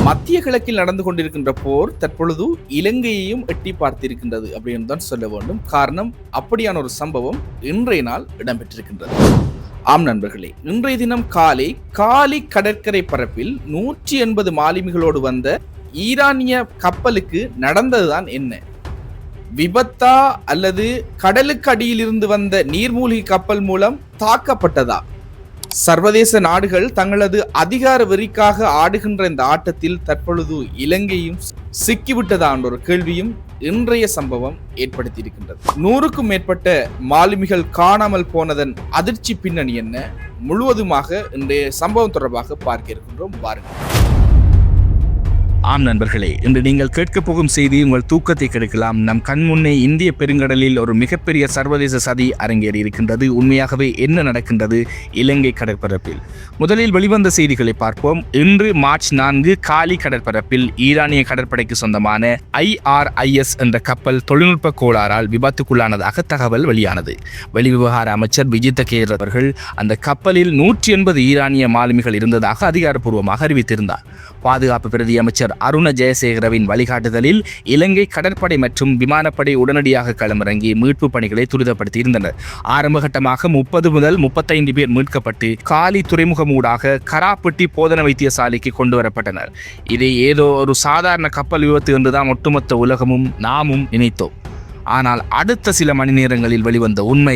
மத்திய கிழக்கில் நடந்து கொண்டிருக்கின்ற போர் தற்பொழுது இலங்கையையும் எட்டி பார்த்திருக்கின்றது அப்படின்னு தான் சொல்ல வேண்டும். காரணம், அப்படியான ஒரு சம்பவம் இன்றைய நாள் இடம்பெற்றிருக்கின்றது. ஆம் நண்பர்களே, இன்றைய தினம் காலை காலி கடற்கரை பரப்பில் 180 மாலுமிகளோடு வந்த ஈரானிய கப்பலுக்கு நடந்ததுதான் என்ன? விபத்தா அல்லது கடலுக்கு அடியில் இருந்து வந்த நீர்மூழ்கி கப்பல் மூலம் தாக்கப்பட்டதா? சர்வதேச நாடுகள் தங்களது அதிகார வெறிக்காக ஆடுகின்ற இந்த ஆட்டத்தில் தற்பொழுது இலங்கையும் சிக்கிவிட்டதா என்ற ஒரு கேள்வியும் இன்றைய சம்பவம் ஏற்படுத்தியிருக்கின்றது. 100க்கும் மேற்பட்ட மாலுமிகள் காணாமல் போனதன் அதிர்ச்சி பின்னணி என்ன? முழுவதுமாக இன்றைய சம்பவம் தொடர்பாக பார்க்க இருக்கின்றோம். பாருங்கள். ஆம் நண்பர்களே, இன்று நீங்கள் கேட்கப் போகும் செய்தி உங்கள் தூக்கத்தை கெடுக்கலாம். நம் கண் முன்னே இந்திய பெருங்கடலில் ஒரு மிகப்பெரிய சர்வதேச சதி அரங்கேறி இருக்கின்றது. உண்மையாகவே என்ன நடக்கின்றது இலங்கை கடற்பரப்பில்? முதலில் வெளிவந்த செய்திகளை பார்ப்போம். இன்று மார்ச் 4 காலி கடற்பரப்பில் ஈரானிய கடற்படைக்கு சொந்தமான IRIS என்ற கப்பல் தொழில்நுட்ப கோளாறால் விபத்துக்குள்ளானதாக தகவல் வெளியானது. வெளிவிவகார அமைச்சர் விஜித கேர் அவர்கள் அந்த கப்பலில் 180 ஈரானிய மாலுமிகள் இருந்ததாக அதிகாரப்பூர்வமாக அறிவித்திருந்தார். பாதுகாப்பு பிரதி அமைச்சர் அருண ஜெயசேகரவின் வழிகாட்டுதலில் இலங்கை கடற்படை மற்றும் விமானப்படை உடனடியாக களமிறங்கி மீட்பு பணிகளை துரிதப்படுத்தி இருந்தனர். ஆரம்பகட்டமாக 30 முதல் 35 பேர் மீட்கப்பட்டு காலி துறைமுகம் ஊடாக கராப்பட்டி போதன வைத்தியசாலைக்கு கொண்டு வரப்பட்டனர். இது ஏதோ ஒரு சாதாரண கப்பல் விபத்து என்றுதான் ஒட்டுமொத்த உலகமும் நாமும் நினைத்தோம். ஆனால் அடுத்த சில மணி நேரங்களில் வெளிவந்த உண்மை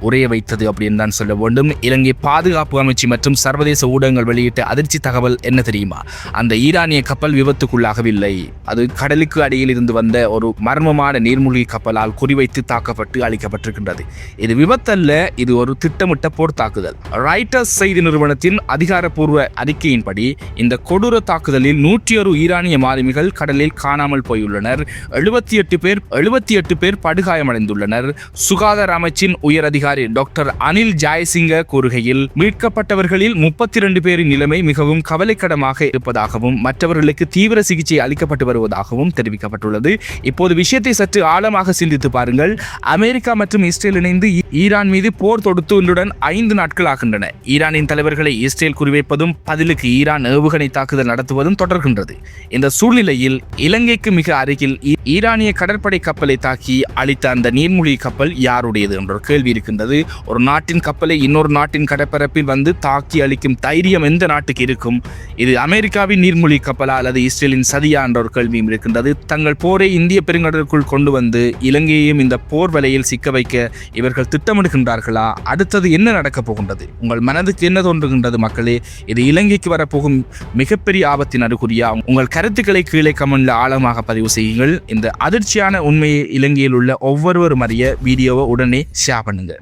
உரைய வைத்தது அப்படின்னு தான் சொல்ல வேண்டும். இலங்கை பாதுகாப்பு அமைச்சு மற்றும் சர்வதேச ஊடகங்கள் வெளியிட்ட அதிர்ச்சி தகவல் என்ன தெரியுமா? அந்த ஈரானிய கப்பல் விபத்துக்குள்ளாகவில்லை. அது கடலுக்கு அடியில் இருந்து வந்த ஒரு மர்மமான நீர்மூழ்கி கப்பலால் குறிவைத்து தாக்கப்பட்டு அழிக்கப்பட்டிருக்கின்றது. இது விபத்தல்ல, இது ஒரு திட்டமிட்ட போர் தாக்குதல். ராய்ட்டர்ஸ் செய்தி நிறுவனத்தின் அதிகாரப்பூர்வ அறிக்கையின்படி இந்த கொடூர தாக்குதலில் 101 ஈரானிய மாலுமிகள் கடலில் காணாமல் போயுள்ளனர். 78 பேர் படுகாயமடைந்துள்ளனர். சுகாதார அமைச்சின் உயர் அதிகாரி டாக்டர் அனில் ஜாயசிங்க கூறுகையில், மீட்கப்பட்டவர்களில் 32 பேரின் நிலைமை மிகவும் கவலைக்கிடமாக இருப்பதாகவும் மற்றவர்களுக்கு தீவிர சிகிச்சை அளிக்கப்பட்டு வருவதாகவும் தெரிவிக்கப்பட்டுள்ளது. இப்போது விஷயத்தை சற்று ஆழமாக சிந்தித்து பாருங்கள். அமெரிக்கா மற்றும் இஸ்ரேல் இணைந்து ஈரான் மீது போர் தொடுத்து இன்றுடன் 5 நாட்கள் ஆகின்றன. ஈரானின் தலைவர்களை இஸ்ரேல் குறிவைப்பதும் பதிலுக்கு ஈரான் ஏவுகணை தாக்குதல் நடத்துவதும் தொடர்கின்றது. இந்த சூழ்நிலையில் இலங்கைக்கு மிக அருகில் ஈரானிய கடற்படை கப்பலை தாக்கி அளித்த அந்த நீர்மூழ்கி கப்பல் யாருடையது என்ற ஒரு கேள்வி இருக்கின்றது. ஒரு நாட்டின் கப்பலை இன்னொரு நாட்டின் கடற்பரப்பில் வந்து தாக்கி அளிக்கும் தைரியம் எந்த நாட்டுக்கு இருக்கும்? இது அமெரிக்காவின் நீர்மூழ்கி கப்பலா அல்லது இஸ்ரேலின் சதியா என்ற ஒரு கேள்வியும் இருக்கின்றது. தங்கள் போரை இந்திய பெருங்கடலுக்குள் கொண்டு வந்து இலங்கையையும் இந்த போர் வலையில் சிக்க வைக்க இவர்கள் திட்டமிடுகின்றார்களா? அடுத்தது என்ன நடக்கப் போகின்றது? உங்கள் மனதுக்கு என்ன தோன்றுகின்றது மக்களே? இது இலங்கைக்கு வரப்போகும் மிகப்பெரிய ஆபத்தின் அறிகுறியா? உங்கள் கருத்துக்களை கீழே கமெண்ட்ல ஆழமாக பதிவு செய்யுங்கள். இந்த அதிர்ச்சியான உண்மையை இலங்கையில் உள்ள ஒவ்வொருவரும் அறிய வீடியோவை உடனே ஷேர் பண்ணுங்க.